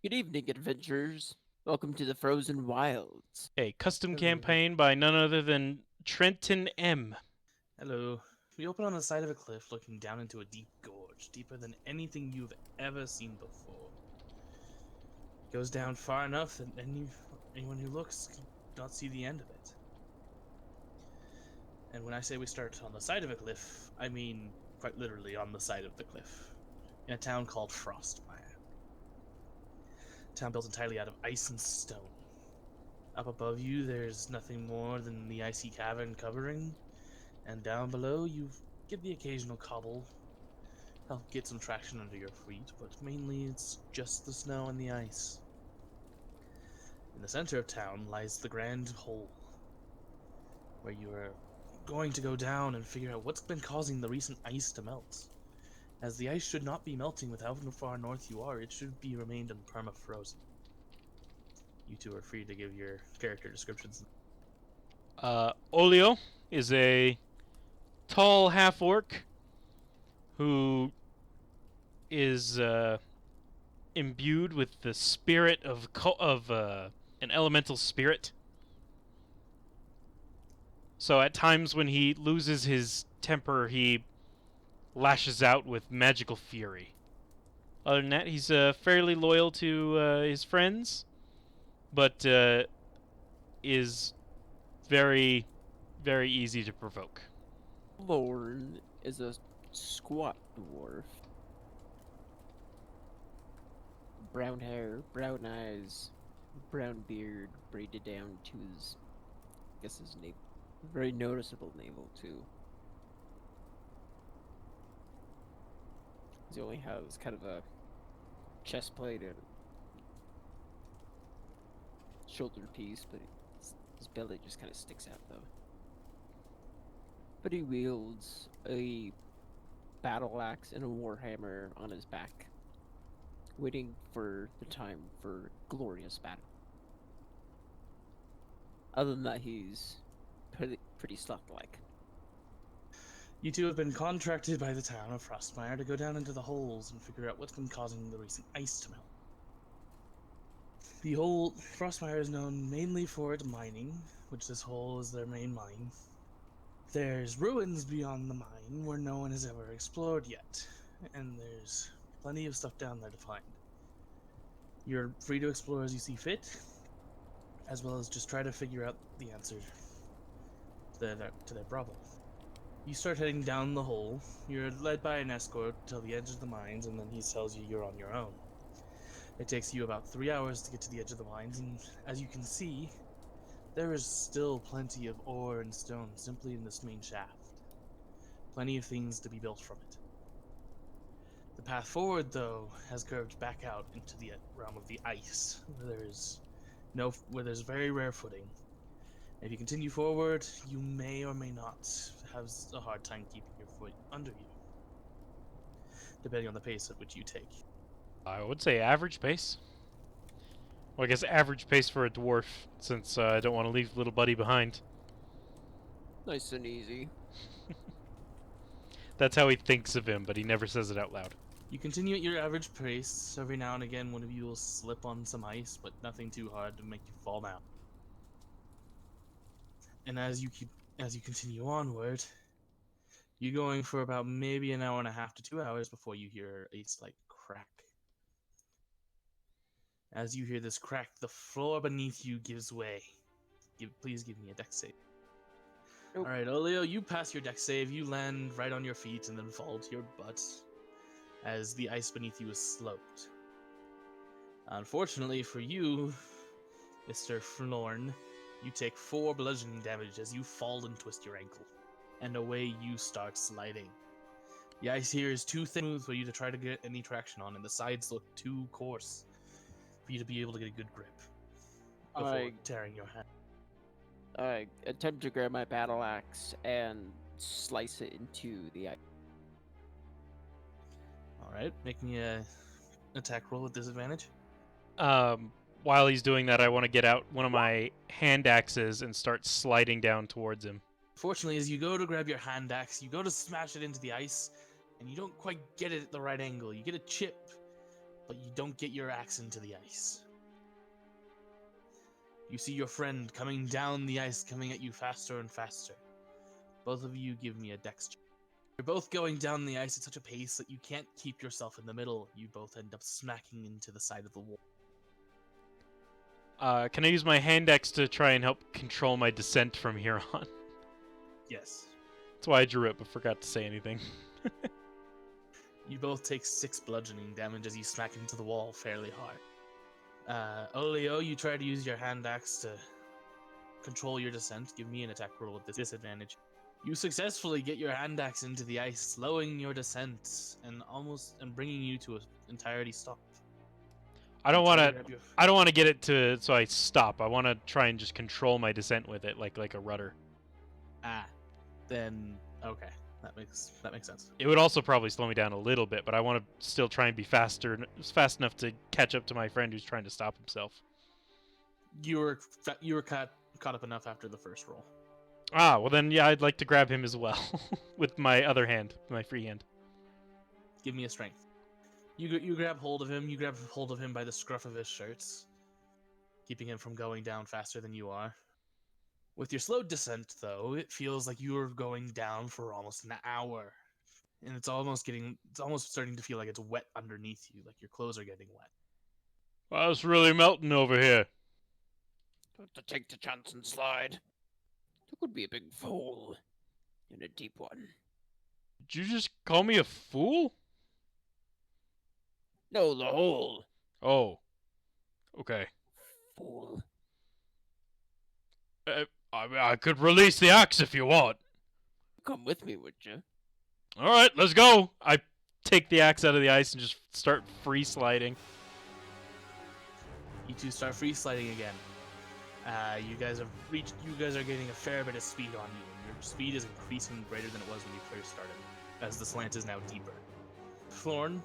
Good evening, adventurers. Welcome to the Frozen Wilds. A custom Hello. campaign by none other than Trenton M. Hello. We open on the side of a cliff looking down into a deep gorge, deeper than anything you've ever seen before. It goes down far enough that anyone who looks can not see the end of it. And when I say we start on the side of a cliff, I mean quite literally on the side of the cliff, in a town called Frostmire. A town built entirely out of ice and stone. Up above you, there's nothing more than the icy cavern covering, and down below, you get the occasional cobble help get some traction under your feet, but mainly it's just the snow and the ice. In the center of town lies the Grand Hole, where you are going to go down and figure out what's been causing the recent ice to melt. As the ice should not be melting with how far north you are, it should be remained perma-frozen. You two are free to give your character descriptions. Olio is a tall half-orc who is imbued with the spirit of an elemental spirit. So at times when he loses his temper, he lashes out with magical fury. Other than that, he's fairly loyal to his friends, but is very, very easy to provoke. Lorne is a squat dwarf. Brown hair, brown eyes, brown beard braided down to his, I guess his navel. Very noticeable navel, too. He only has kind of a chest plate and shoulder piece, but his belly just kind of sticks out, though. But he wields a battle axe and a warhammer on his back, waiting for the time for glorious battle. Other than that, he's pretty sloth-like. You two have been contracted by the town of Frostmire to go down into the holes and figure out what's been causing the recent ice to melt. The whole Frostmire is known mainly for its mining, which this hole is their main mine. There's ruins beyond the mine where no one has ever explored yet, and there's plenty of stuff down there to find. You're free to explore as you see fit, as well as just try to figure out the answer to their problem. You start heading down the hole. You're led by an escort till the edge of the mines, and then he tells you you're on your own. It takes you about 3 hours to get to the edge of the mines, and as you can see, there is still plenty of ore and stone simply in this main shaft. Plenty of things to be built from it. The path forward, though, has curved back out into the realm of the ice, where there's very rare footing. If you continue forward, you may or may not have a hard time keeping your foot under you, depending on the pace at which you take. I would say average pace. Well, I guess average pace for a dwarf, since I don't want to leave little buddy behind. Nice and easy. That's how he thinks of him, but he never says it out loud. You continue at your average pace. Every now and again, one of you will slip on some ice, but nothing too hard to make you fall down. And as you continue onward, you're going for about maybe an hour and a half to 2 hours before you hear a slight crack. As you hear this crack, the floor beneath you gives way. Please give me a dex save. Nope. All right, Olio, you pass your dex save. You land right on your feet and then fall to your butt as the ice beneath you is sloped. Unfortunately for you, Mr. Florn, you take 4 bludgeoning damage as you fall and twist your ankle, and away you start sliding. The ice here is too thin for you to try to get any traction on, and the sides look too coarse for you to be able to get a good grip before tearing your hand. I attempt to grab my battle axe and slice it into the ice. Alright, make me a attack roll with disadvantage. While he's doing that, I want to get out one of my hand axes and start sliding down towards him. Fortunately, as you go to grab your hand axe, you go to smash it into the ice, and you don't quite get it at the right angle. You get a chip, but you don't get your axe into the ice. You see your friend coming down the ice, coming at you faster and faster. Both of you give me a dex check. You're both going down the ice at such a pace that you can't keep yourself in the middle. You both end up smacking into the side of the wall. Can I use my hand axe to try and help control my descent from here on? Yes. That's why I drew it, but forgot to say anything. You both take 6 bludgeoning damage as you smack into the wall fairly hard. Olio, you try to use your hand axe to control your descent. Give me an attack roll with disadvantage. You successfully get your hand axe into the ice, slowing your descent and bringing you to an entirety stop. I don't You want try to. grab your- I don't want to get it to so I stop. I want to try and just control my descent with it, like a rudder. Then okay, that makes sense. It would also probably slow me down a little bit, but I want to still try and be fast enough to catch up to my friend who's trying to stop himself. You were caught up enough after the first roll. Ah, well then, yeah, I'd like to grab him as well with my other hand, my free hand. Give me a strength. You grab hold of him. You grab hold of him by the scruff of his shirts, keeping him from going down faster than you are. With your slow descent, though, it feels like you are going down for almost an hour, and it's almost starting to feel like it's wet underneath you, like your clothes are getting wet. Well, it's really melting over here. Don't to take the chance and slide. There could be a big hole in a deep one. Did you just call me a fool? No, the hole. Oh. Okay. Fool. I could release the axe if you want. Come with me, would you? All right, let's go. I take the axe out of the ice and just start free sliding. You two start free sliding again. You guys are getting a fair bit of speed on you, and your speed is increasing greater than it was when you first started, as the slant is now deeper. Florn,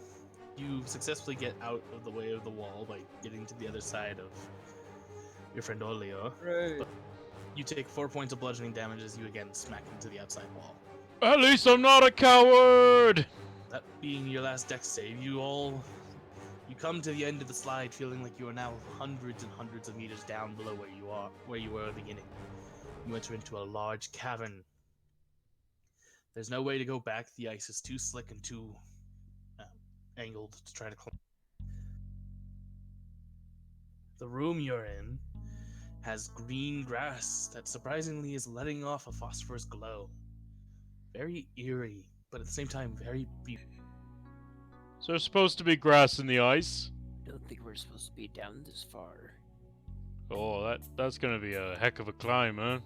you successfully get out of the way of the wall by getting to the other side of your friend Olio. Right. But you take 4 points of bludgeoning damage as you again smack into the outside wall. At least I'm not a coward. That being your last dex save, you come to the end of the slide feeling like you are now hundreds and hundreds of meters down below where you were at the beginning. You enter into a large cavern. There's no way to go back. The ice is too slick and too angled to try to climb. The room you're in has green grass that surprisingly is letting off a phosphorus glow. Very eerie, but at the same time very beautiful. Is there supposed to be grass in the ice? Don't think we're supposed to be down this far. Oh, that's gonna be a heck of a climb, huh?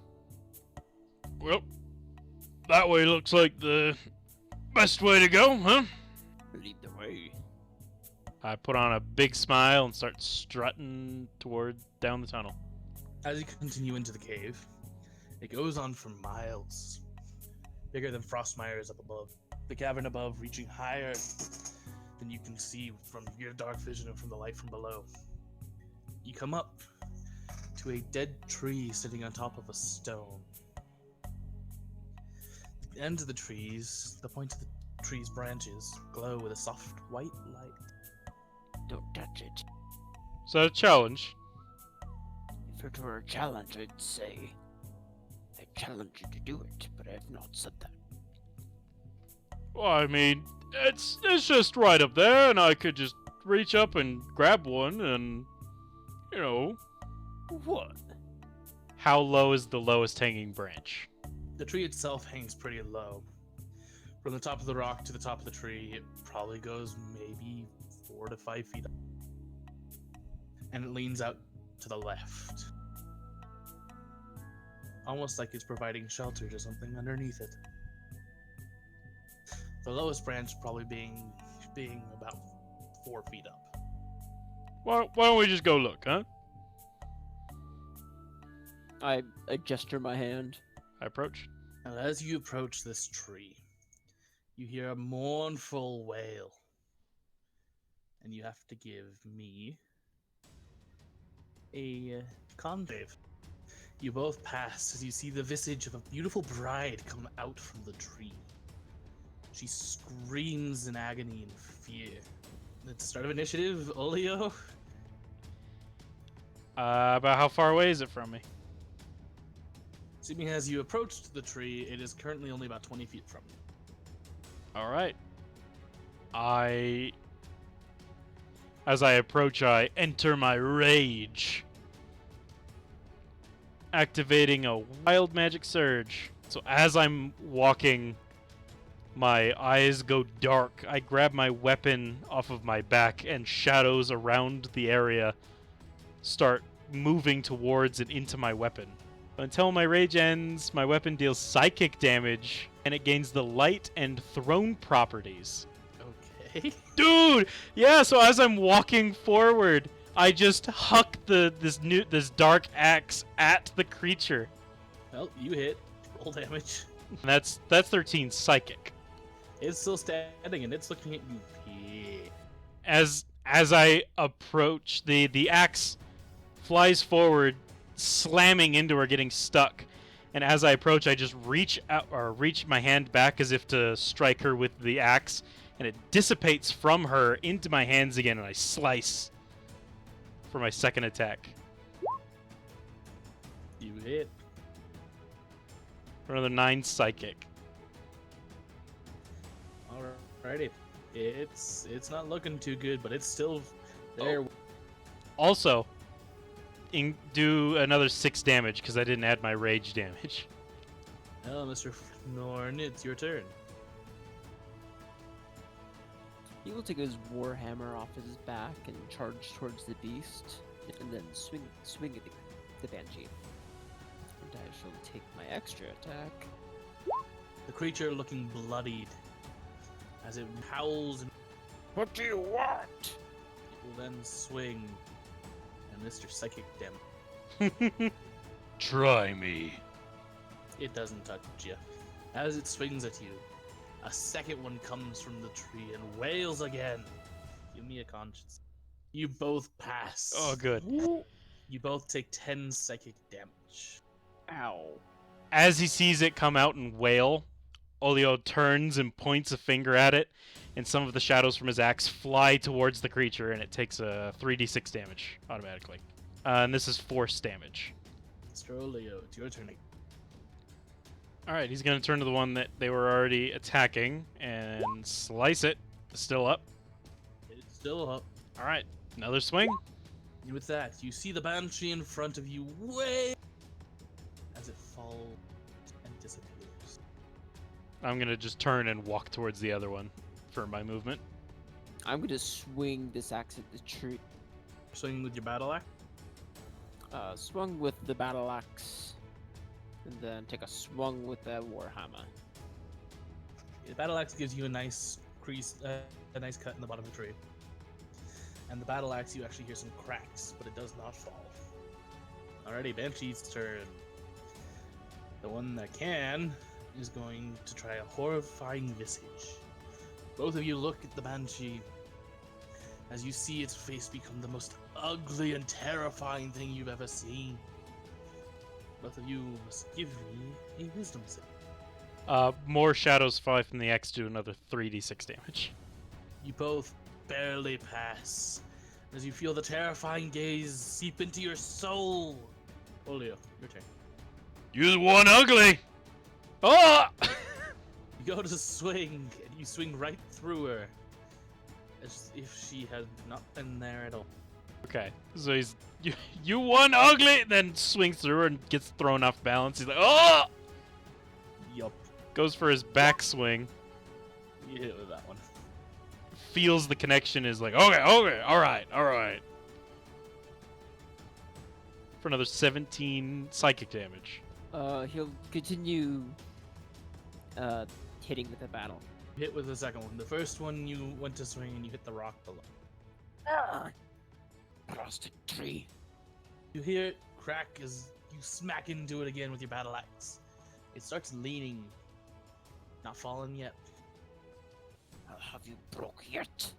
Well, that way looks like the best way to go, huh? Lead the way. I put on a big smile and start strutting down the tunnel. As you continue into the cave, it goes on for miles, bigger than Frostmire's up above. The cavern above reaching higher than you can see from your dark vision and from the light from below. You come up to a dead tree sitting on top of a stone. The ends of the points of the tree's branches glow with a soft white light. Don't touch it. Is that a challenge? If it were a challenge, I'd say I challenge you to do it, but I have not said that. Well, I mean, it's just right up there, and I could just reach up and grab one, and you know. What? How low is the lowest hanging branch? The tree itself hangs pretty low. From the top of the rock to the top of the tree, it probably goes maybe 4 to 5 feet up. And it leans out to the left. Almost like it's providing shelter to something underneath it. The lowest branch probably being about 4 feet up. Why don't we just go look, huh? I gesture my hand. I approach. And as you approach this tree, you hear a mournful wail. And you have to give me a con save. You both pass as you see the visage of a beautiful bride come out from the tree. She screams in agony and fear. It's start of initiative, Olio. About how far away is it from me? Assuming as you approached the tree, it is currently only about 20 feet from you. All right. As I approach, I enter my rage, activating a wild magic surge. So as I'm walking, my eyes go dark. I grab my weapon off of my back, and shadows around the area start moving towards and into my weapon. Until my rage ends, my weapon deals psychic damage, and it gains the light and thrown properties. Okay. Dude, yeah. So as I'm walking forward, I just huck this dark axe at the creature. Well, you hit. Roll damage. And that's 13 psychic. It's still standing and it's looking at you. Yeah. As I approach, the axe flies forward, slamming into her, getting stuck. And as I approach, I just reach my hand back as if to strike her with the axe, and it dissipates from her into my hands again, and I slice for my second attack. You hit. For another 9 psychic. Alrighty. It's not looking too good, but it's still there. Oh. Also, do another 6 damage because I didn't add my rage damage. Well, Mr. Norn, it's your turn. He will take his warhammer off his back and charge towards the beast, and then swing at the banshee. And I shall take my extra attack. The creature looking bloodied as it howls and What do you want? it will then swing. And Mr. Psychic Dem. Try me. It doesn't touch you. As it swings at you, a second one comes from the tree and wails again. Give me a conscience. You both pass. Oh, good. You both take 10 psychic damage. Ow. As he sees it come out and wail, Olio turns and points a finger at it, and some of the shadows from his axe fly towards the creature, and it takes a 3d6 damage automatically. And this is force damage. Mr. Olio, it's your turn. Alright, he's going to turn to the one that they were already attacking and slice it. Still up. It's still up. Alright, another swing. And with that, you see the banshee in front of you way as it falls and disappears. I'm going to just turn and walk towards the other one for my movement. I'm gonna swing this axe at the tree. Swing with your battle axe. Swung with the battle axe, and then take a swung with the warhammer. The battle axe gives you a nice crease, a nice cut in the bottom of the tree. And the battle axe, you actually hear some cracks, but it does not fall. Alrighty, Banshee's turn. The one that can is going to try a horrifying visage. Both of you look at the Banshee as you see its face become the most ugly and terrifying thing you've ever seen. Both of you must give me a wisdom save. More shadows fly from the X, do another 3d6 damage. You both barely pass as you feel the terrifying gaze seep into your soul. Olio, your turn. You're one ugly! Oh! You go to swing, and you swing right through her, as if she had not been there at all. Okay, so he's you one ugly, then swings through her and gets thrown off balance. He's like, oh! Yup, Goes for his backswing. you hit with that one. Feels the connection, is like, okay, alright. For another 17 psychic damage. He'll continue hitting with the battle. Hit with the second one. The first one you went to swing and you hit the rock below. Across the tree. You hear it crack as you smack into it again with your battle axe. It starts leaning, not fallen yet. Have you broke yet?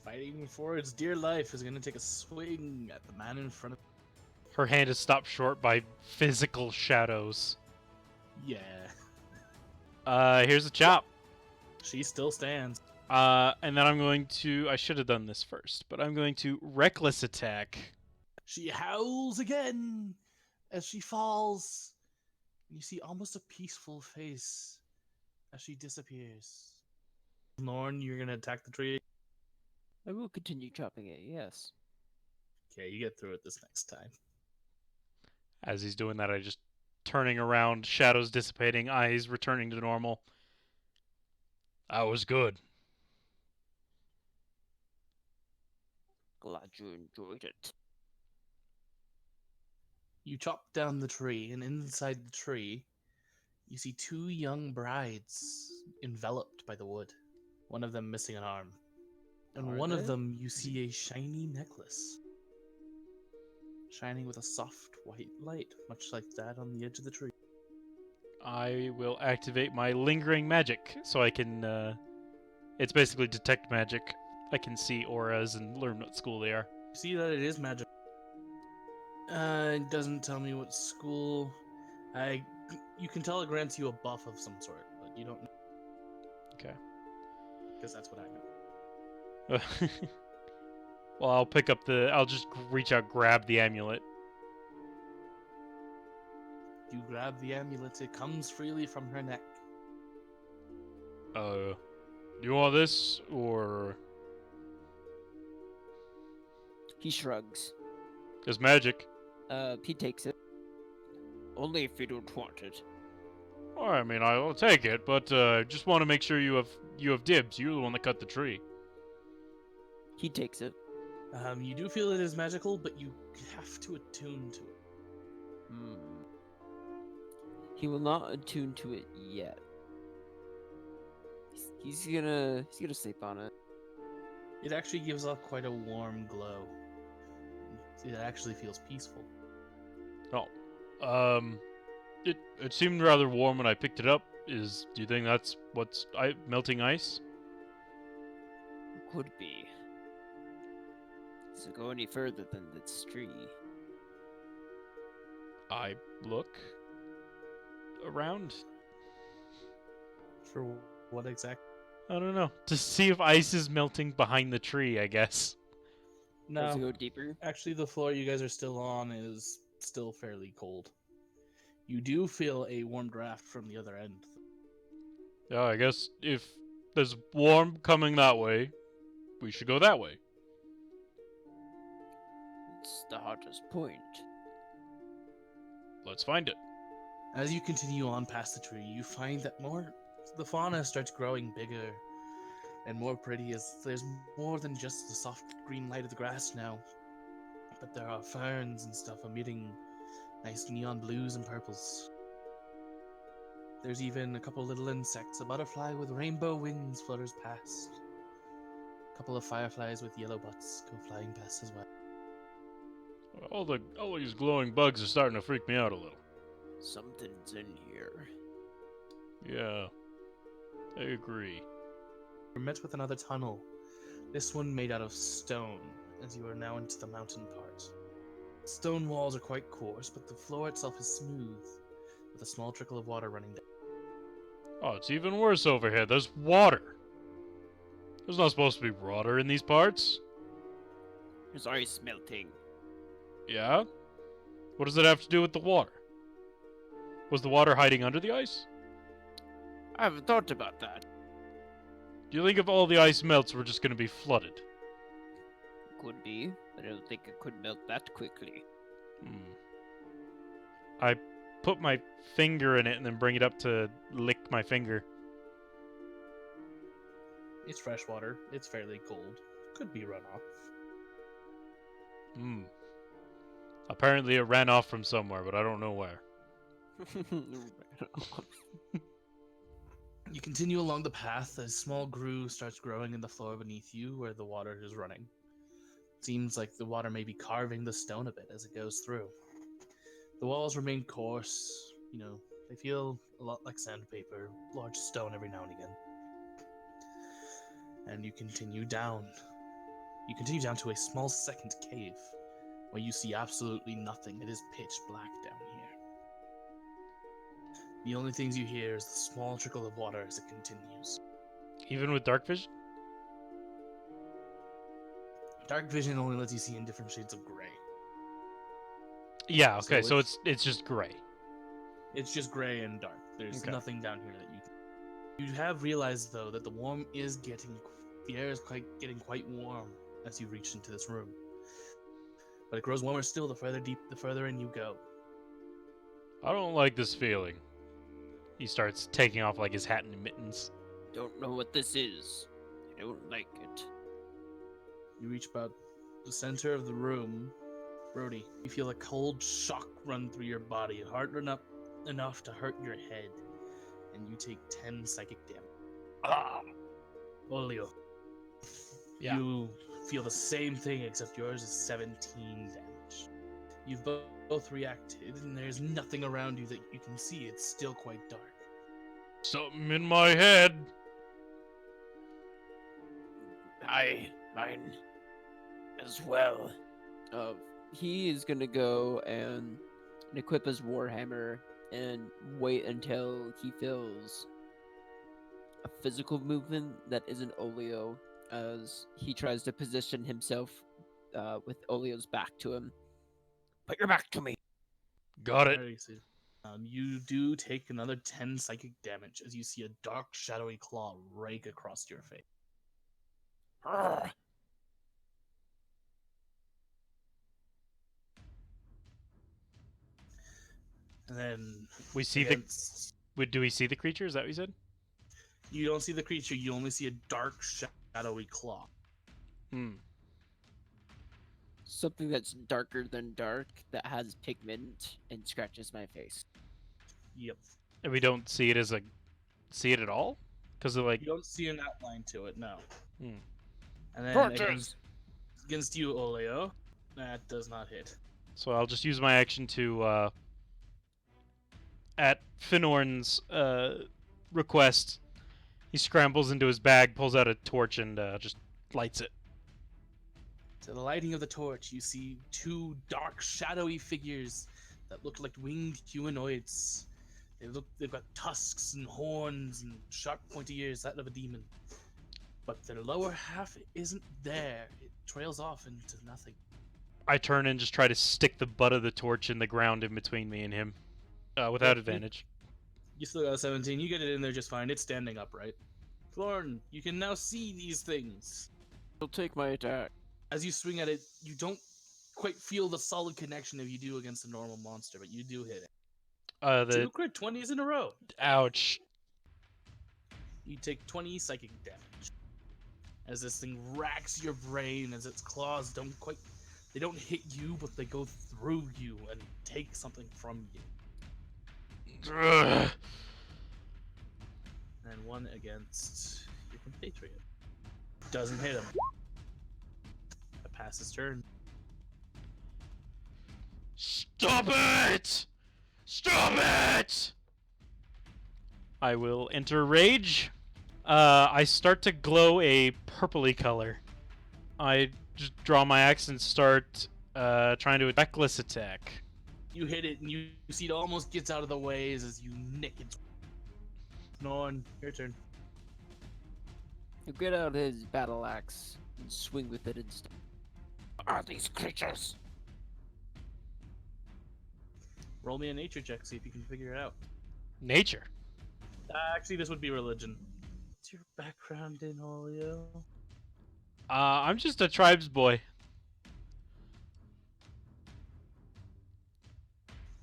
Fighting for its dear life is going to take a swing at the man in front of. Her hand is stopped short by physical shadows. Yeah, Here's a chop. she still stands. And then I'm going to. I should have done this first, but I'm going to reckless attack. She howls again as she falls. You see almost a peaceful face as she disappears. Norn, you're gonna attack the tree. I will continue chopping it, yes. Okay, you get through it this next time. As he's doing that, I just turning around, shadows dissipating, eyes returning to normal. That was good. Glad you enjoyed it. You chop down the tree, and inside the tree, you see two young brides enveloped by the wood. One of them missing an arm. And Are one of they? them, you see a shiny necklace. Shining with a soft white light, much like that on the edge of the tree. I will activate my lingering magic so I can. It's basically detect magic. I can see auras and learn what school they are. You see that it is magic. It doesn't tell me what school. You can tell it grants you a buff of some sort, but you don't know Okay. because that's what I know. Well, I'll pick up the. I'll just reach out, grab the amulet. You grab the amulet; it comes freely from her neck. Do you want this or He shrugs. is magic? He takes it. Only if you don't want it. Well, I mean, I'll take it, but just want to make sure you have dibs. You're the one that cut the tree. He takes it. You do feel it is magical, but you have to attune to it. Hmm. He will not attune to it yet. He's gonna sleep on it. It actually gives off quite a warm glow. It actually feels peaceful. It seemed rather warm when I picked it up. Do you think that's what's melting ice? Could be. Does it go any further than this tree? I look around. For what exactly? I don't know. To see if ice is melting behind the tree, I guess. Does it No, go deeper? actually, the floor you guys are still on is still fairly cold. You do feel a warm draft from the other end. Yeah, I guess if there's warm coming that way, we should go that way. It's the hottest point. Let's find it. As you continue on past the tree, you find that the fauna starts growing bigger and more pretty as there's more than just the soft green light of the grass now. But there are ferns and stuff emitting nice neon blues and purples. There's even a couple little insects. A butterfly with rainbow wings flutters past. A couple of fireflies with yellow butts go flying past as well. All these glowing bugs are starting to freak me out a little. Something's in here. Yeah, I agree. You're met with another tunnel, this one made out of stone, as you are now into the mountain part. Stone walls are quite coarse, but the floor itself is smooth, with a small trickle of water running down. Oh, it's even worse over here. There's water. There's not supposed to be water in these parts. There's ice melting. Yeah? What does it have to do with the water? Was the water hiding under the ice? I haven't thought about that. Do you think if all the ice melts, we're just going to be flooded? Could be, but I don't think it could melt that quickly. I put my finger in it and then bring it up to lick my finger. It's fresh water, it's fairly cold. Could be runoff. Apparently it ran off from somewhere, but I don't know where. You continue along the path. A small groove starts growing in the floor beneath you where the water is running. Seems like the water may be carving the stone a bit as it goes through. The walls remain coarse. They feel a lot like sandpaper, large stone every now and again. And you continue down. You continue down to a small second cave where you see absolutely nothing. It is pitch black down here. The only things you hear is the small trickle of water as it continues. Even with dark vision? Dark vision only lets you see in different shades of gray. Yeah. Okay. So So it's just gray. It's just gray and dark. There's Okay. nothing down here that you can. You have realized though that the air is getting quite warm as you reach into this room. But it grows warmer still the further in you go. I don't like this feeling. He starts taking off like his hat and mittens. Don't know what this is. I don't like it. You reach about the center of the room. Brody, you feel a cold shock run through your body, hard enough to hurt your head, and you take 10 psychic damage. Ah. Olio. Yeah. You feel the same thing, except yours is 17 damage. You've both reacted, and there's nothing around you that you can see. It's still quite dark. Something in my head. Mine as well. He is gonna go and equip his warhammer and wait until he feels a physical movement that isn't Olio, as he tries to position himself with Olio's back to him. Put your back to me. Got it. Alright, so, you do take another 10 psychic damage as you see a dark, shadowy claw rake across your face. Arrgh. And then We see do we see the creature? Is that what you said? You don't see the creature, you only see a dark, shadowy claw. Hmm. Something that's darker than dark, that has pigment and scratches my face. Yep. And we don't see it at all? Because of like. You don't see an outline to it, no. Hmm. And then Torches! against you, Oleo, that does not hit. So I'll just use my action to at Finorn's request, he scrambles into his bag, pulls out a torch, and just lights it. To the lighting of the torch, you see two dark, shadowy figures that look like winged humanoids. They've got tusks and horns and sharp, pointy ears, that of a demon. But their lower half isn't there. It trails off into nothing. I turn and just try to stick the butt of the torch in the ground in between me and him, without advantage. You still got a 17. You get it in there just fine. It's standing upright. Thorn, you can now see these things. He'll take my attack. As you swing at it, you don't quite feel the solid connection if you do against a normal monster, but you do hit it. The Two crit 20s in a row. ouch. You take 20 psychic damage. As this thing racks your brain, as its claws they don't hit you, but they go through you and take something from you. Ugh. And one against your compatriot. Doesn't hit him. That passes turn. Stop it! Stop it! I will enter rage. I start to glow a purpley color. I just draw my axe and start trying to reckless attack. You hit it, and you see it almost gets out of the way as you nick it. Norn, your turn. He'll get out his battle axe and swing with it instead. What are these creatures? Roll me a nature check, see if you can figure it out. Nature. Actually, this would be religion. What's your background in Olio? I'm just a tribes boy.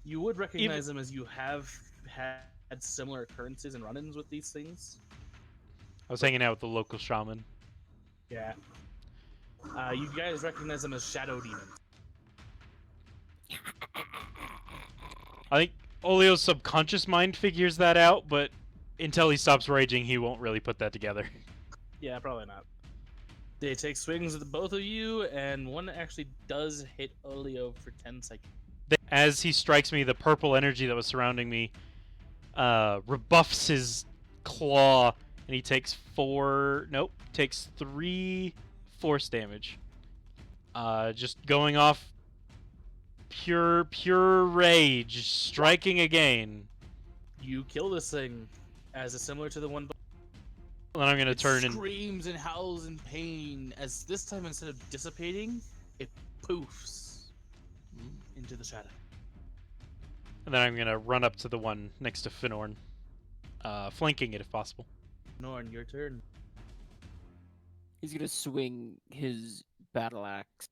You would recognize them as you have had similar occurrences and run-ins with these things. I was hanging out with the local shaman. Yeah. You guys recognize them as shadow demons. I think Olio's subconscious mind figures that out, but until he stops raging, he won't really put that together. Yeah, probably not. They take swings at the both of you, and one actually does hit Olio for 10 seconds. As he strikes me, the purple energy that was surrounding me rebuffs his claw, and he takes 3 force damage. Just going off pure rage, striking again. You kill this thing, as is similar to the one then I'm gonna It turn and screams and howls in pain as this time, instead of dissipating, it poofs into the shadow. then I'm gonna run up to the one next to Finorn, flanking it if possible. Norn, your turn. He's gonna swing his battle axe.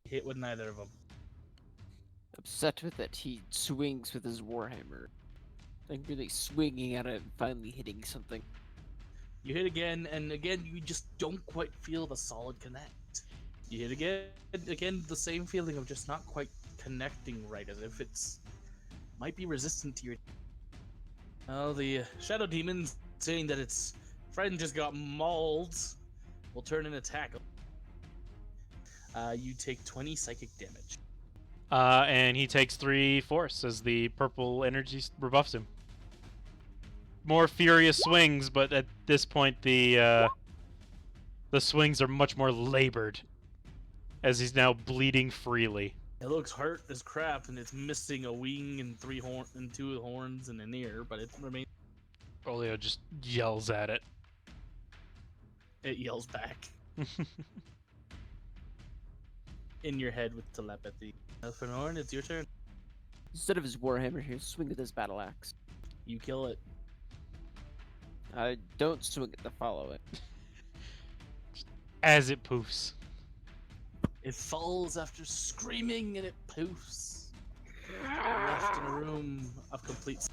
Hit with neither of them. Upset with it, he swings with his warhammer, like really swinging at it and finally hitting something. You hit again, and again, you just don't quite feel the solid connect. You hit again, the same feeling of just not quite connecting right, as if it's might be resistant to your. Well, the shadow demon, saying that its friend just got mauled, will turn an attack. You take 20 psychic damage. And he takes 3 force as the purple energy rebuffs him. More furious swings, but at this point the swings are much more labored, as he's now bleeding freely. It looks hurt as crap, and it's missing a wing and 2 horns and an ear, but it remains. Olio just yells at it. It yells back in your head with telepathy. Fenor, it's your turn. Instead of his warhammer, he'll swing with his battle axe. You kill it. I don't swing it to follow it. As it poofs. It falls after screaming, and it poofs. Left in a room of complete.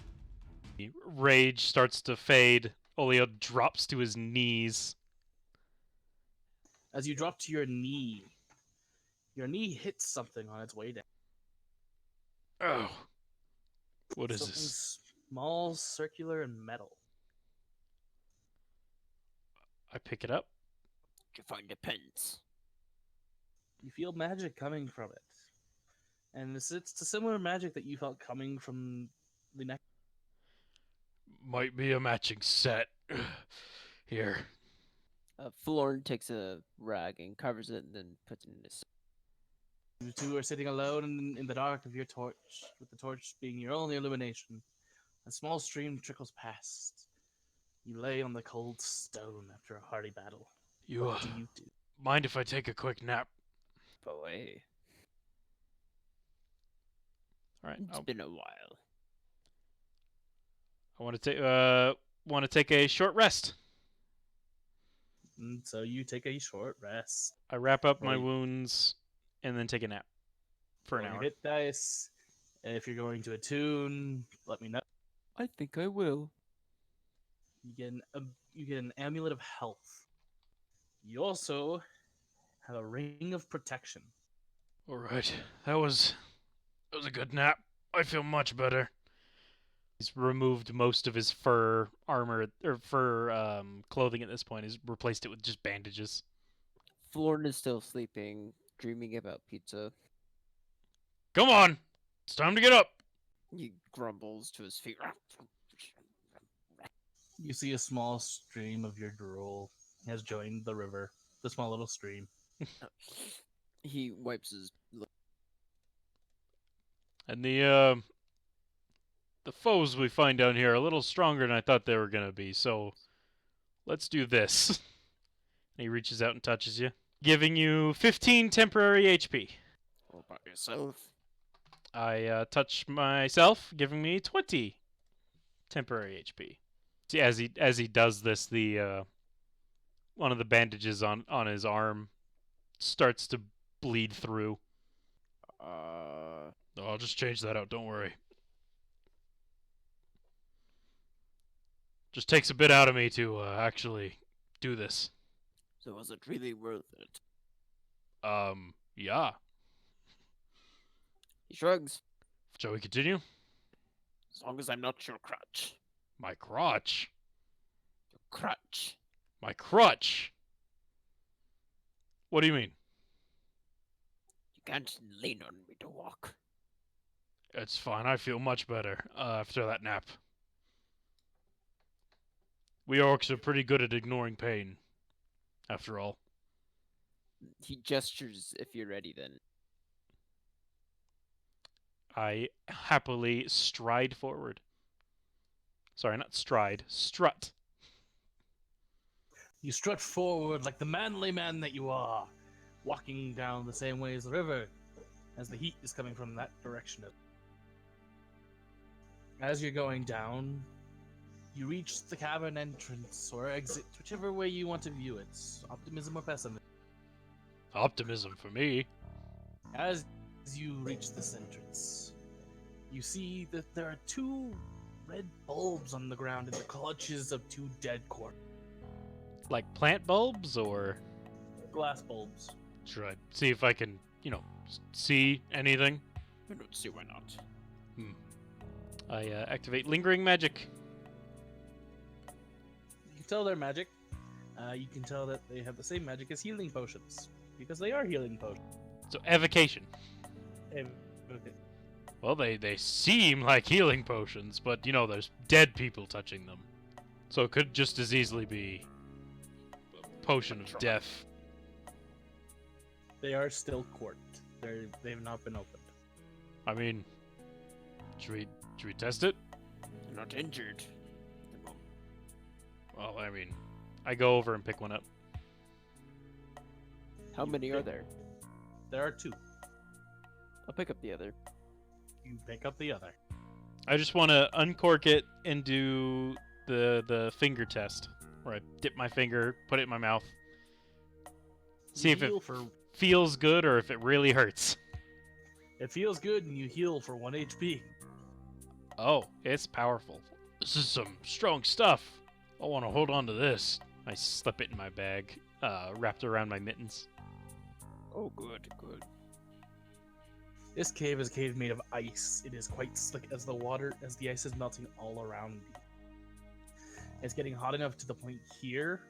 Rage starts to fade. Olio drops to his knees. As you drop to your knee hits something on its way down. Oh. What is Something this? small, circular, and metal. I pick it up. You find the pens. You feel magic coming from it. And it's a similar magic that you felt coming from the neck. Might be a matching set. Here. Florn takes a rag and covers it and then puts it in his. You two are sitting alone in the dark of your torch, with the torch being your only illumination. A small stream trickles past. You lay on the cold stone after a hearty battle. You, What do you do? mind if I take a quick nap? Boy, Alright. it's been a while. I want to take a short rest. And so you take a short rest. I wrap up my Right. wounds and then take a nap for an Roll your hour. hit dice. And if you're going to attune, let me know. I think I will. You get an amulet of health. You also have a ring of protection. All right. That was a good nap. I feel much better. He's removed most of his fur armor or fur clothing at this point. He's replaced it with just bandages. Florn is still sleeping, dreaming about pizza. Come on. It's time to get up. He grumbles to his feet. You see a small stream of your drool has joined the river. The small little stream. He wipes his. And the foes we find down here are a little stronger than I thought they were going to be. So let's do this. And he reaches out and touches you, giving you 15 temporary HP. All by yourself. I touch myself, giving me 20 temporary HP. See, as he does this, the one of the bandages on his arm starts to bleed through. I'll just change that out. Don't worry. Just takes a bit out of me to actually do this. So was it really worth it? Yeah. He shrugs. Shall we continue? As long as I'm not your crutch. My crotch. Your crutch. My crutch. What do you mean? You can't lean on me to walk. It's fine. I feel much better after that nap. We orcs are pretty good at ignoring pain, after all. He gestures if you're ready then. I happily stride forward. Sorry, not stride. Strut. You strut forward like the manly man that you are, walking down the same way as the river, as the heat is coming from that direction. As you're going down, you reach the cavern entrance or exit, whichever way you want to view it. Optimism or pessimism. Optimism for me. As you reach this entrance, you see that there are two red bulbs on the ground in the clutches of two dead corpses. Like plant bulbs, or Glass bulbs. should I see if I can, see anything? I don't see why not. I activate lingering magic. You can tell they're magic. You can tell that they have the same magic as healing potions, because they are healing potions. So evocation. Okay. Well, they seem like healing potions, but there's dead people touching them. So it could just as easily be a potion of death. They are still corked. They've not been opened. I mean, should we test it? They're not injured. at the moment. Well, I mean, I go over and pick one up. How many are there? There are two. I'll pick up the other. You pick up the other. I just want to uncork it and do the finger test, where I dip my finger, put it in my mouth, see if it feels good or if it really hurts. It feels good, and you heal for 1 HP. Oh, it's powerful. This is some strong stuff. I want to hold on to this. I slip it in my bag, wrapped around my mittens. Oh, good, good. This cave is a cave made of ice. It is quite slick as the ice is melting all around you. It's getting hot enough to the point here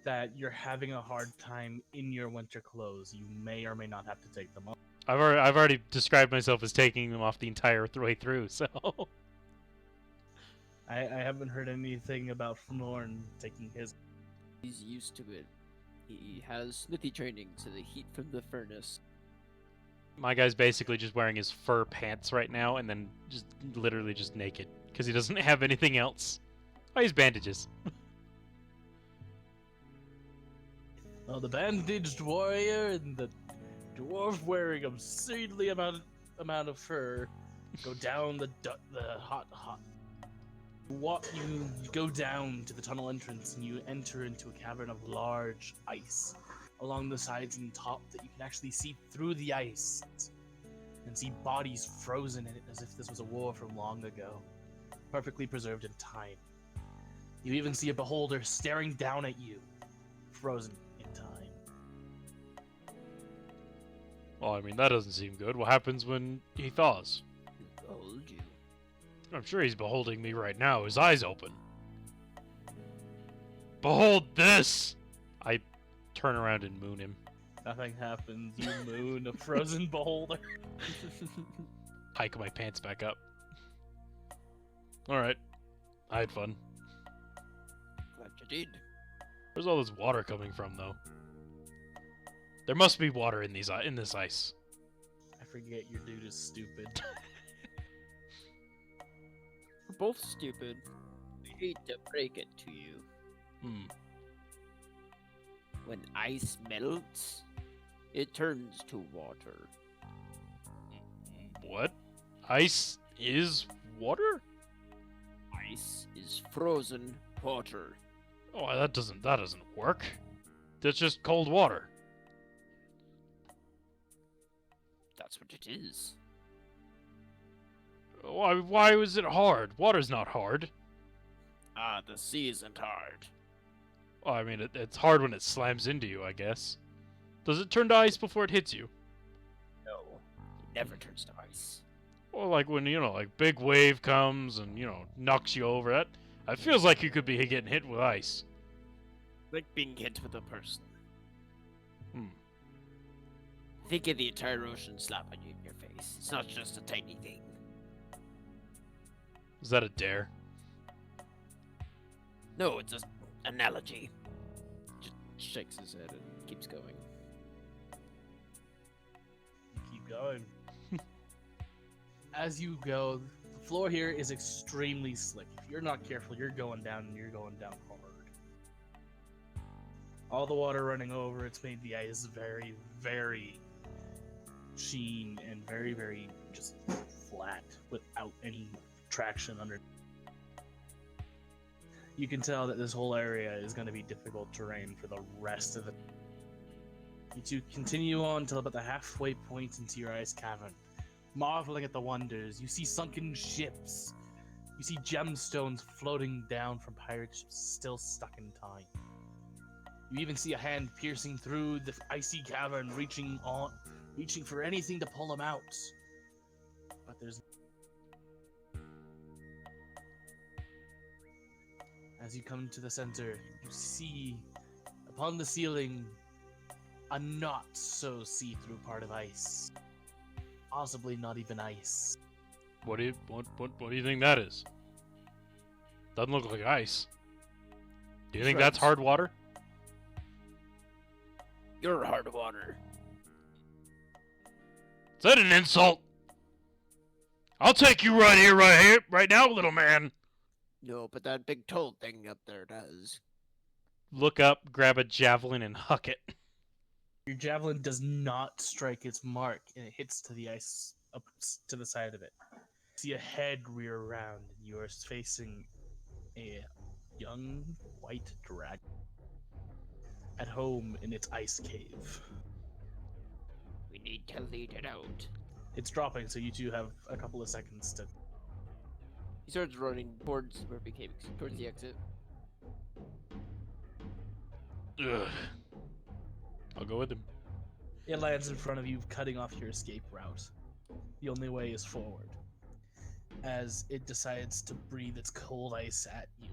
that you're having a hard time in your winter clothes. You may or may not have to take them off. I've already described myself as taking them off the entire way through, so... I haven't heard anything about Florn taking his. He's used to it. He has smithy training, so the heat from the furnace. My guy's basically just wearing his fur pants right now, and then just literally just naked, because he doesn't have anything else. Oh, he's bandages. Well, the bandaged warrior and the dwarf wearing absurdly amount of fur go down the hot. You go down to the tunnel entrance and you enter into a cavern of large ice. Along the sides and top that you can actually see through the ice and see bodies frozen in it as if this was a war from long ago, perfectly preserved in time. You even see a beholder staring down at you, frozen in time. Well, I mean, that doesn't seem good. What happens when he thaws? Behold you. I'm sure he's beholding me right now, his eyes open. Behold this! I turn around and moon him. Nothing happens. You moon a frozen beholder. Hike my pants back up. Alright. I had fun. Glad you did. Where's all this water coming from, though? There must be water in this ice. I forget your dude is stupid. We're both stupid. I hate to break it to you. When ice melts, it turns to water. What? Ice is water? Ice is frozen water. Oh, that doesn't work. That's just cold water. That's what it is. Why was it hard? Water's not hard. Ah, the sea isn't hard. Well, I mean, it's hard when it slams into you, I guess. Does it turn to ice before it hits you? No, it never turns to ice. Or like when, like big wave comes and, knocks you over. That feels like you could be getting hit with ice. Like being hit with a person. Hmm. Think of the entire ocean slapping you in your face. It's not just a tiny thing. Is that a dare? No, it's an analogy. Just shakes his head and keeps going. You keep going. As you go, the floor here is extremely slick. If you're not careful, you're going down and you're going down hard. All the water running over, it's made the ice very, very sheen and very, very just flat without any traction under. You can tell that this whole area is going to be difficult terrain for the rest of the. You two continue on till about the halfway point into your ice cavern, marveling at the wonders. You see sunken ships. You see gemstones floating down from pirate ships still stuck in time. You even see a hand piercing through the icy cavern, reaching for anything to pull him out. But there's. As you come to the center, you see upon the ceiling a not so see-through part of ice. Possibly not even ice. What do you think that is? Doesn't look like ice. Do you think that's hard water? You're hard water. Is that an insult? I'll take you right here, right now, little man. No, but that big toad thing up there does. Look up, grab a javelin, and huck it. Your javelin does not strike its mark, and it hits to the ice up to the side of it. You see a head rear around, and you are facing a young white dragon at home in its ice cave. We need to lead it out. It's dropping, so you two have a couple of seconds to. He starts running towards where we came, towards the exit. Ugh. I'll go with him. It lands in front of you, cutting off your escape route. The only way is forward. As it decides to breathe its cold ice at you.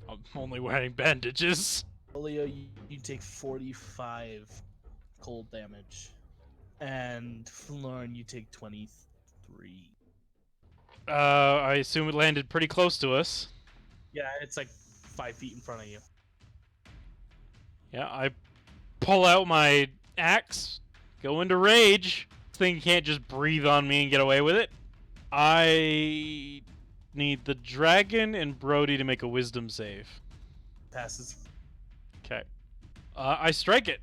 I'm only wearing bandages. Olio, you take 45 cold damage. And Florin, you take 23. I assume it landed pretty close to us. Yeah, it's like 5 feet in front of you. Yeah, I pull out my axe, go into rage. This thing can't just breathe on me and get away with it. I need the dragon and Brody to make a wisdom save. Passes. Okay. I strike it.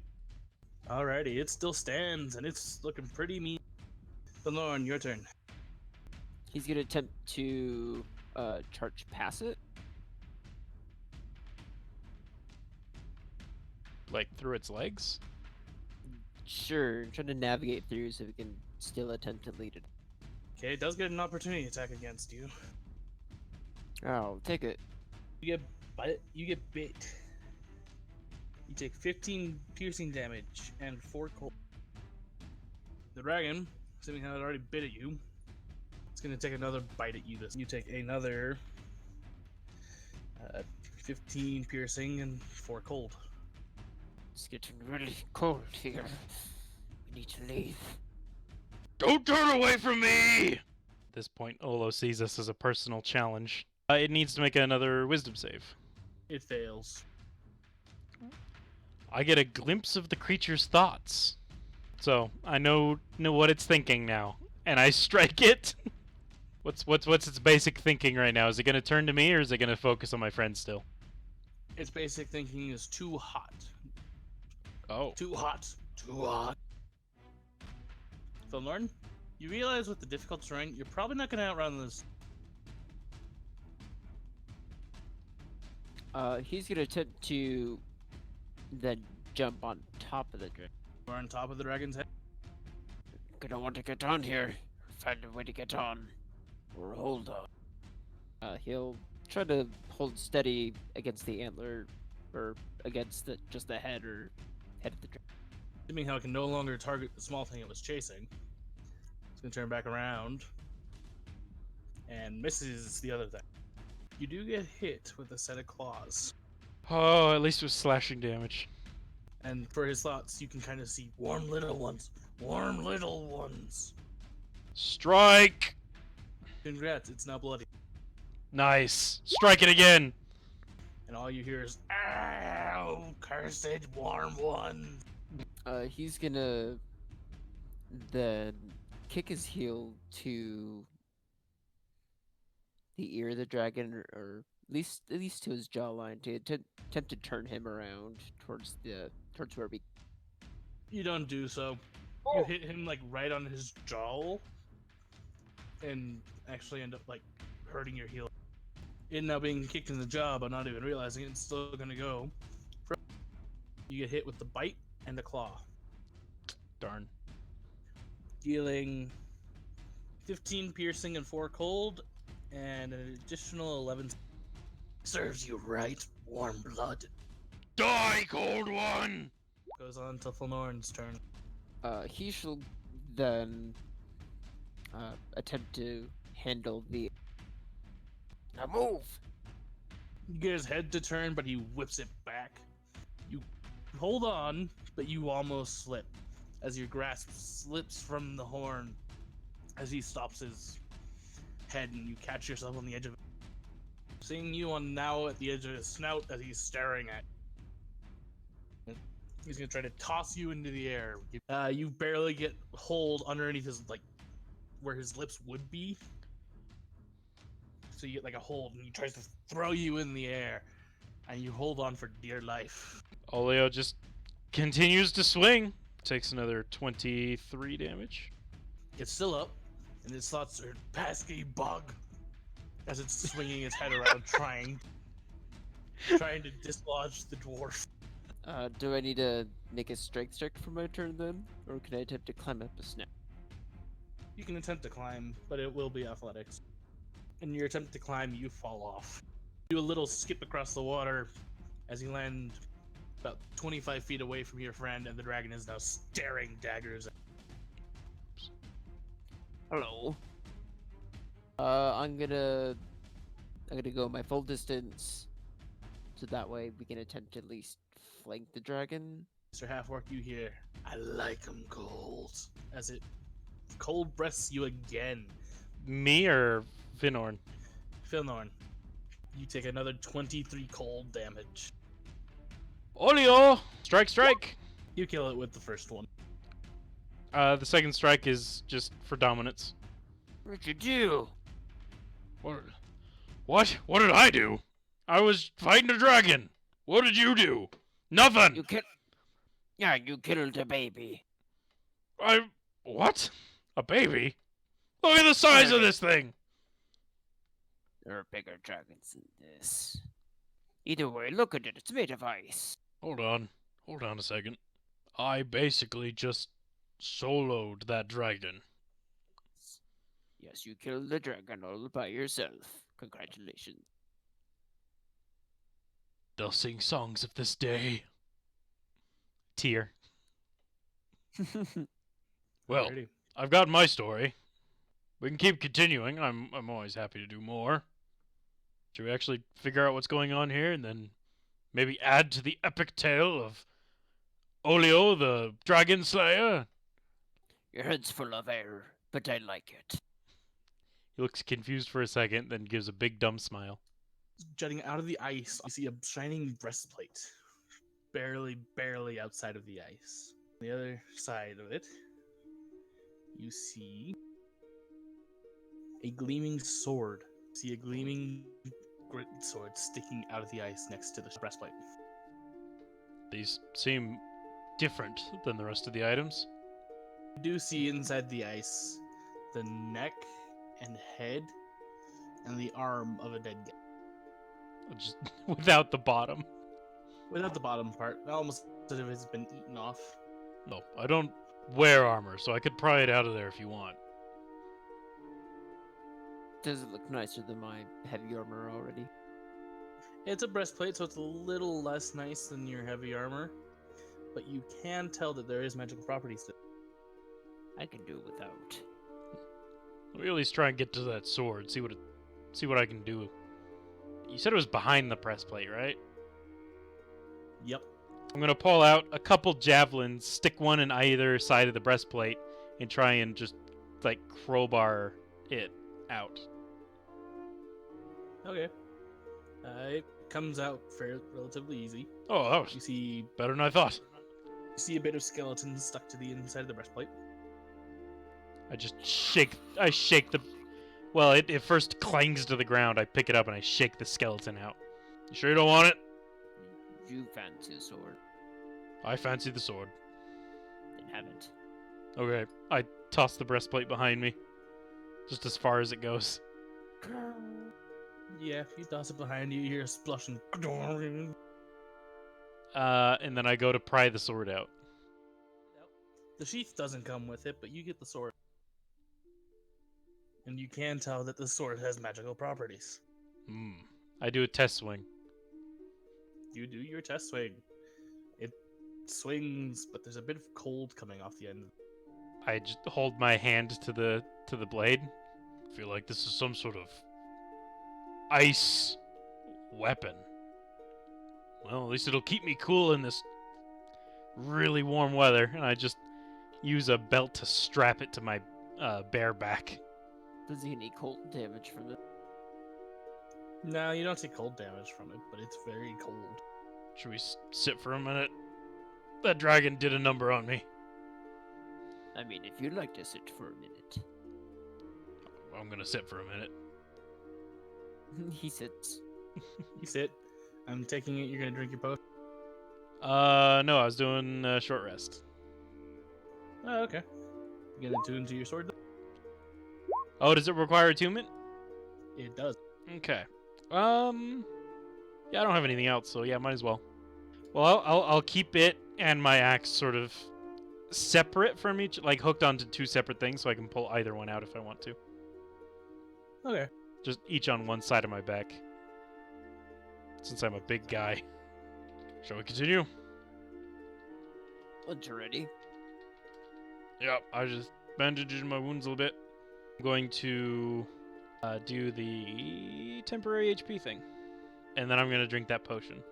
Alrighty, it still stands, and it's looking pretty mean. Florin, your turn. He's gonna attempt to charge past it. Like, through its legs? Sure, trying to navigate through so we can still attempt to lead it. Okay, it does get an opportunity attack against you. I'll take it. You get bit. You take 15 piercing damage and 4 cold. The dragon, assuming how it already bit at you, it's gonna take another bite at you. You take another 15 piercing and 4 cold. It's getting really cold here. We need to leave. Don't turn away from me! At this point, Olo sees this as a personal challenge. It needs to make another wisdom save. It fails. I get a glimpse of the creature's thoughts. So, I know what it's thinking now. And I strike it! What's its basic thinking right now? Is it gonna turn to me, or is it gonna focus on my friend still? Its basic thinking is too hot. Oh. Too hot. Too hot. So, Lauren, you realize with the difficult terrain, you're probably not gonna outrun this. He's gonna attempt to then jump on top of the dragon. We're on top of the dragon's head. Gonna want to get on here. Find a way to get on. Or hold on. He'll try to hold steady against the antler, or against just the head or head of the dragon. Assuming how it can no longer target the small thing it was chasing. It's gonna turn back around. And misses the other thing. You do get hit with a set of claws. Oh, at least it was slashing damage. And for his thoughts, you can kind of see warm little ones. Warm little ones. Strike! Congrats, it's now bloody. Nice. Strike it again! And all you hear is, ow, cursed warm one. He's gonna then kick his heel to the ear of the dragon, or at least to his jawline to attempt to turn him around towards where we. You don't do so. You hit him like right on his jowl, and actually end up like hurting your heel. It now being kicked in the jaw, but not even realizing it, it's still gonna go. You get hit with the bite and the claw, Darn. dealing 15 piercing and 4 cold, and an additional 11. Serves you right, warm blood. Die, cold one! Goes on to Flanorn's turn. He shall then attempt to handle the. Now move. You get his head to turn, but he whips it back. You hold on, but you almost slip as your grasp slips from the horn as he stops his head, and you catch yourself on the edge of it. Seeing you on now at the edge of his snout as he's staring at you. He's gonna try to toss you into the air. You barely get hold underneath his, like, where his lips would be. So you get like a hold, and he tries to throw you in the air, and you hold on for dear life. Olio just continues to swing. Takes another 23 damage. It's still up, and its thoughts are pesky bug as it's swinging its head around, trying to dislodge the dwarf. Do I need to make a strength check for my turn then, or can I attempt to climb up a snap? You can attempt to climb, but it will be athletics. In your attempt to climb, you fall off. Do a little skip across the water as you land about 25 feet away from your friend, and the dragon is now staring daggers at Hello. I'm gonna go my full distance, so that way we can attempt to at least flank the dragon. Mr. Half-Orc. You hear, "I like 'em cold," as it cold breaths you again. Me or Vinorn? Philnorn, you take another 23 cold damage. Olio! Strike, strike! You kill it with the first one. The second strike is just for dominance. What'd you do? What? What did I do? I was fighting a dragon. What did you do? Nothing! You killed a baby. What? A baby? Look at the size of this thing! There are bigger dragons than this. Either way, look at it. It's made of ice. Hold on a second. I basically just soloed that dragon. Yes, you killed the dragon all by yourself. Congratulations. They'll sing songs of this day. Tear. Well, Alrighty. I've got my story. We can keep continuing. I'm always happy to do more. Should we actually figure out what's going on here and then maybe add to the epic tale of Olio the Dragon Slayer? Your head's full of air, but I like it. He looks confused for a second, then gives a big dumb smile. Jutting out of the ice, you see a shining breastplate, barely outside of the ice. On the other side of it, you see a gleaming sword. You see a gleaming great sword sticking out of the ice next to the breastplate. These seem different than the rest of the items. You do see inside the ice the neck and head and the arm of a dead guy. Just without the bottom. Without the bottom part, almost as if it's been eaten off. No, I don't wear armor, so I could pry it out of there if you want. Does it look nicer than my heavy armor already? It's a breastplate, so it's a little less nice than your heavy armor, but you can tell that there is magical properties to it. I can do without. Let me at least try and get to that sword, see what I can do. You said it was behind the breastplate, right? Yep. I'm gonna pull out a couple javelins, stick one in either side of the breastplate, and try and just like crowbar it out. Okay. It comes out relatively easy. Oh, that was You see better than I thought. a bit of skeleton stuck to the inside of the breastplate. I shake the Well, it first clangs to the ground. I pick it up and I shake the skeleton out. You sure you don't want it? You fancy a sword, I fancy the sword. then haven't. Okay, I toss the breastplate behind me. Just as far as it goes. Yeah, if you toss it behind you, you're splushing. And then I go to pry the sword out. The sheath doesn't come with it, but you get the sword. And you can tell that the sword has magical properties. I do a test swing. You do your test swing. It swings, but there's a bit of cold coming off the end. I just hold my hand to the blade. I feel like this is some sort of ice weapon. Well, at least it'll keep me cool in this really warm weather. And I just use a belt to strap it to my bare back. Does he get any cold damage from it? No, you don't take cold damage from it, but it's very cold. Should we sit for a minute? That dragon did a number on me. I mean, if you'd like to sit for a minute. I'm gonna sit for a minute. He sits. You sit. I'm taking it. You're gonna drink your potion. No, I was doing a short rest. Oh, okay. You gonna tune to your sword? Oh, does it require attunement? It does. Okay. Yeah, I don't have anything else, so yeah, might as well. Well, I'll keep it and my axe sort of separate from each, like hooked onto two separate things, so I can pull either one out if I want to. Okay. Just each on one side of my back. Since I'm a big guy. Shall we continue? Once you're ready. Yep, I just bandaged my wounds a little bit. I'm going to do the temporary HP thing. And then I'm going to drink that potion.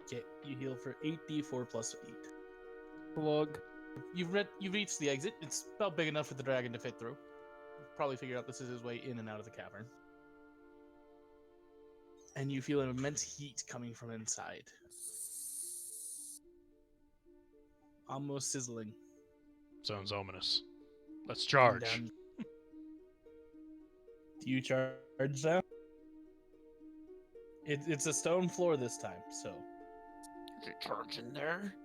Okay, you heal for 8d4 plus 8. Plug. You've reached the exit. It's about big enough for the dragon to fit through. You've probably figured out this is his way in and out of the cavern. And you feel an immense heat coming from inside. Almost sizzling. Sounds ominous. Let's charge. And, do you charge now? It's a stone floor this time, so... Is it charge in there?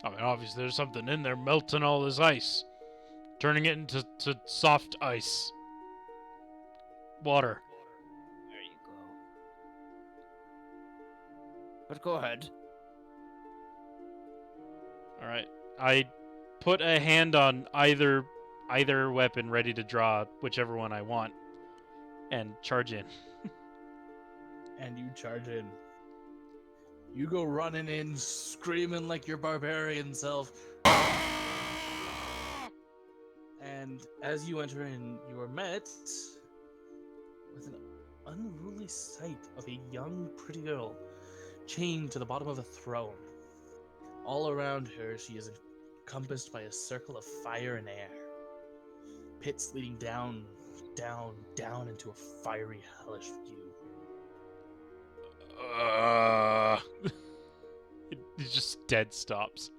I mean, obviously there's something in there melting all this ice. Turning it into soft ice. Water. There you go. But go ahead. Alright. I put a hand on either weapon ready to draw whichever one I want. And charge in. And you charge in. You go running in, screaming like your barbarian self. And as you enter in, you are met with an unruly sight of a young, pretty girl chained to the bottom of a throne. All around her, she is encompassed by a circle of fire and air. Pits leading down, down, down into a fiery, hellish view. It just dead stops.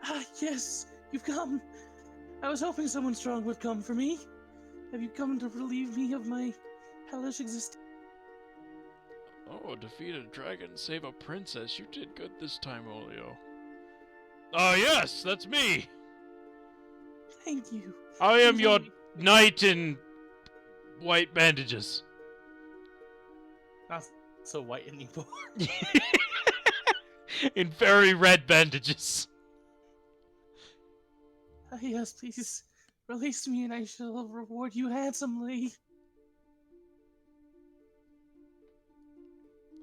Ah, yes, you've come. I was hoping someone strong would come for me. Have you come to relieve me of my hellish existence? Oh, defeat a dragon, save a princess. You did good this time, Olio. Yes, that's me. Thank you. I am your Usually- knight in white bandages. Not so white anymore. In very red bandages. Ah, yes, please. Release me and I shall reward you handsomely.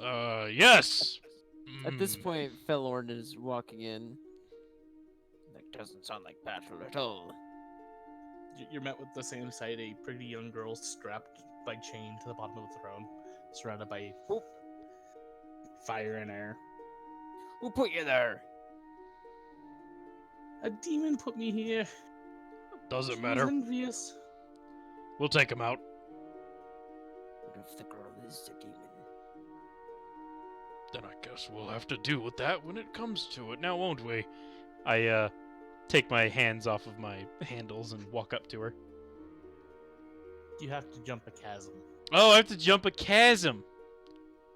Yes. At this point, Felorn is walking in. That doesn't sound like battle at all. You're met with the same sight, a pretty young girl strapped by chain to the bottom of the throne, surrounded by fire and air. Who put you there? A demon put me here. Doesn't She matter. was envious. We'll take him out. What if the girl is the demon? Then I guess we'll have to deal with that when it comes to it, now won't we? I take my hands off of my handles and walk up to her. You have to jump a chasm. Oh, I have to jump a chasm.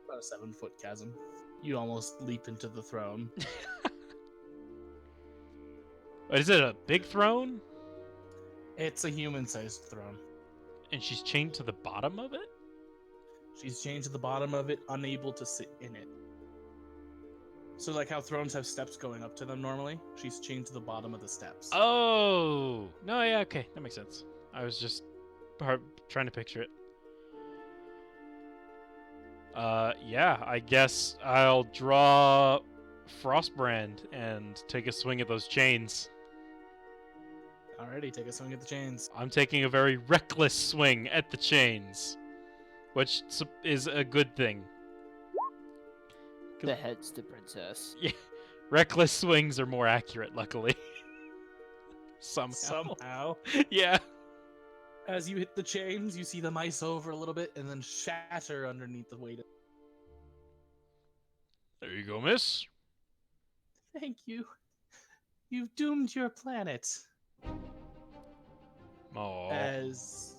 About a 7-foot chasm. You almost leap into the throne. Is it a big throne? It's a human-sized throne. And she's chained to the bottom of it? She's chained to the bottom of it, unable to sit in it. So like how thrones have steps going up to them normally, she's chained to the bottom of the steps. Oh! No, yeah, okay. That makes sense. I was just trying to picture it. Yeah, I guess I'll draw Frostbrand and take a swing at those chains. Alrighty, take a swing at the chains. I'm taking a very reckless swing at the chains, which is a good thing. Beheads the princess. Yeah, reckless swings are more accurate, luckily. Somehow. Yeah. As you hit the chains, you see them ice over a little bit and then shatter underneath the weight. There you go, miss. Thank you. You've doomed your planet. Oh. As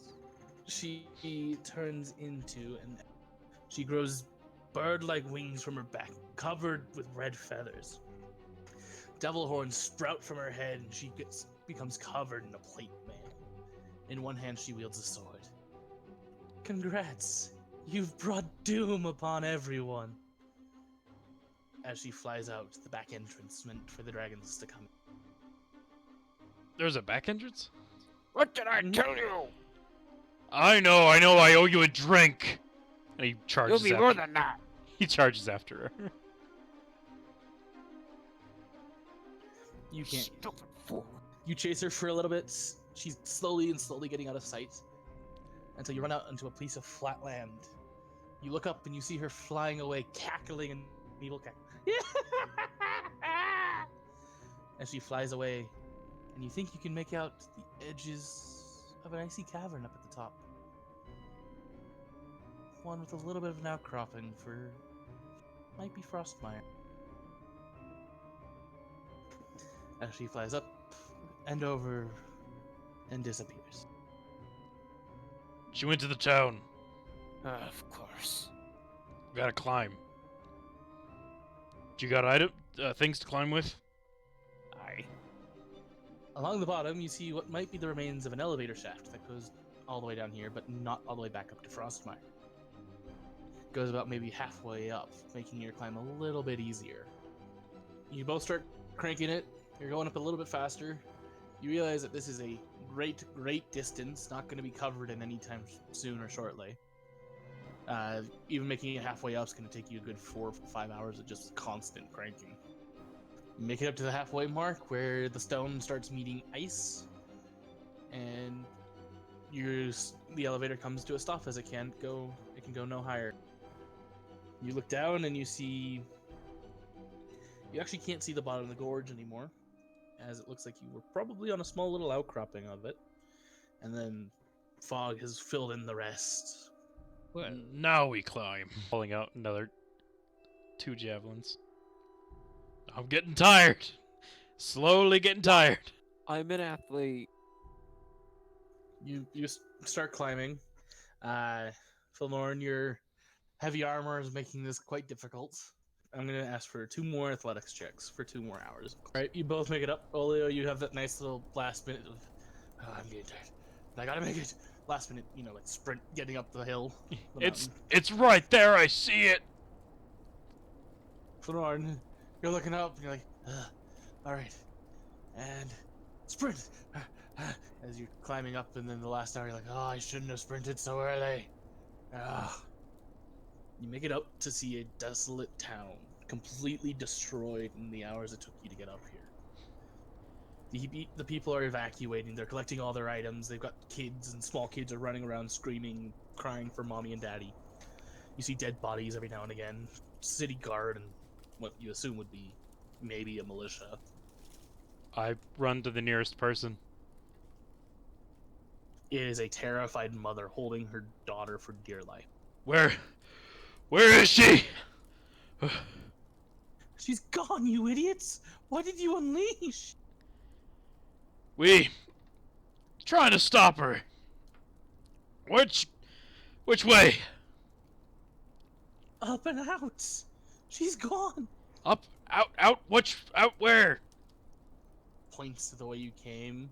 she turns into and she grows bird-like wings from her back, covered with red feathers. Devil horns sprout from her head, and she becomes covered in a plate mail. In one hand, she wields a sword. Congrats! You've brought doom upon everyone. As she flies out the back entrance meant for the dragons to come. There's a back entrance? What did I tell you? I know, I owe you a drink. And he charges You'll be after. more than that. He charges after her. You can't. Stupid fool. You chase her for a little bit. She's slowly getting out of sight until you run out into a piece of flat land. You look up and you see her flying away, cackling an evil cackle. As she flies away, and you think you can make out the edges of an icy cavern up at the top. One with a little bit of an outcropping for might be Frostmire. As she flies up and over and disappears. She went to the town. Of course. Gotta climb. Do you got things to climb with? Aye. Along the bottom, you see what might be the remains of an elevator shaft that goes all the way down here, but not all the way back up to Frostmire. Goes about maybe halfway up, making your climb a little bit easier. You both start cranking it. You're going up a little bit faster. You realize that this is a great distance, not going to be covered in any time soon or shortly. Even making it halfway up is going to take you a good 4 or 5 hours of just constant cranking. You make it up to the halfway mark where the stone starts meeting ice, and the elevator comes to a stop as it can go no higher. You look down and you actually can't see the bottom of the gorge anymore, as it looks like you were probably on a small little outcropping of it, and then fog has filled in the rest. Well, now we climb. Pulling out another 2 javelins. I'm getting tired. Slowly getting tired. I'm an athlete. You start climbing. Philnorn, your heavy armor is making this quite difficult. I'm going to ask for 2 more athletics checks for 2 more hours. Alright, you both make it up. Olio, you have that nice little last minute of, oh, I'm getting tired. I gotta make it. Last minute, like sprint getting up the hill. It's right there, I see it. Philnorn, you're looking up and you're like, alright. And sprint! As you're climbing up, and then the last hour, you're like, oh, I shouldn't have sprinted so early. You make it up to see a desolate town, completely destroyed in the hours it took you to get up here. The people are evacuating, they're collecting all their items, they've got kids, and small kids are running around screaming, crying for mommy and daddy. You see dead bodies every now and again, city guard, and what you assume would be maybe a militia. I run to the nearest person. It is a terrified mother holding her daughter for dear life. Where is she? She's gone, you idiots! Why did you unleash? We trying to stop her. Which way? Up and out. She's gone. Up, out, out where? Points to the way you came.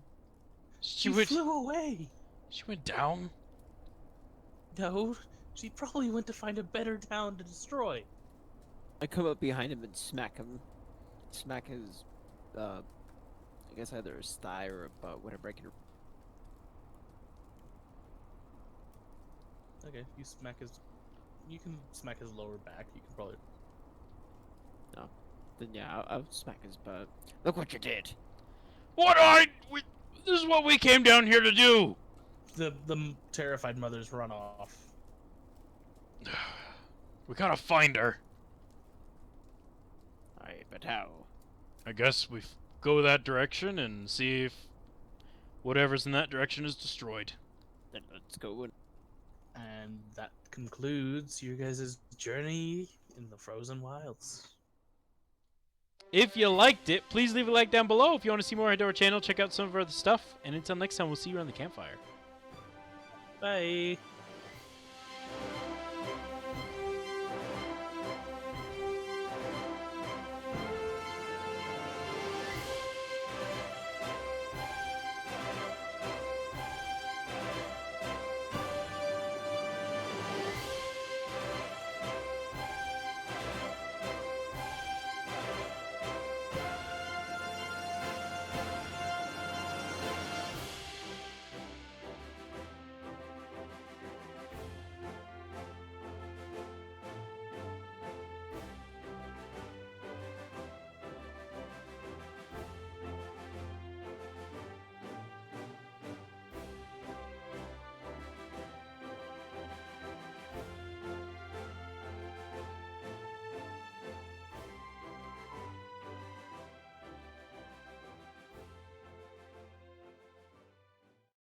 She She went, flew away. she went down? No, she probably went to find a better town to destroy. I come up behind him and smack him. Smack his, I guess either his thigh or a butt when I'm breaking. Okay, you smack his. You can smack his lower back. You can probably. No. Then yeah, I'll smack his butt. Look what you did! This is what we came down here to do! The terrified mothers run off. We gotta find her. Alright, but how? I guess we go that direction and see if whatever's in that direction is destroyed. Then let's go and And that concludes your guys' journey in the frozen wilds. If you liked it, please leave a like down below. If you want to see more, head to our channel, check out some of our other stuff. And until next time, we'll see you around the campfire. Bye.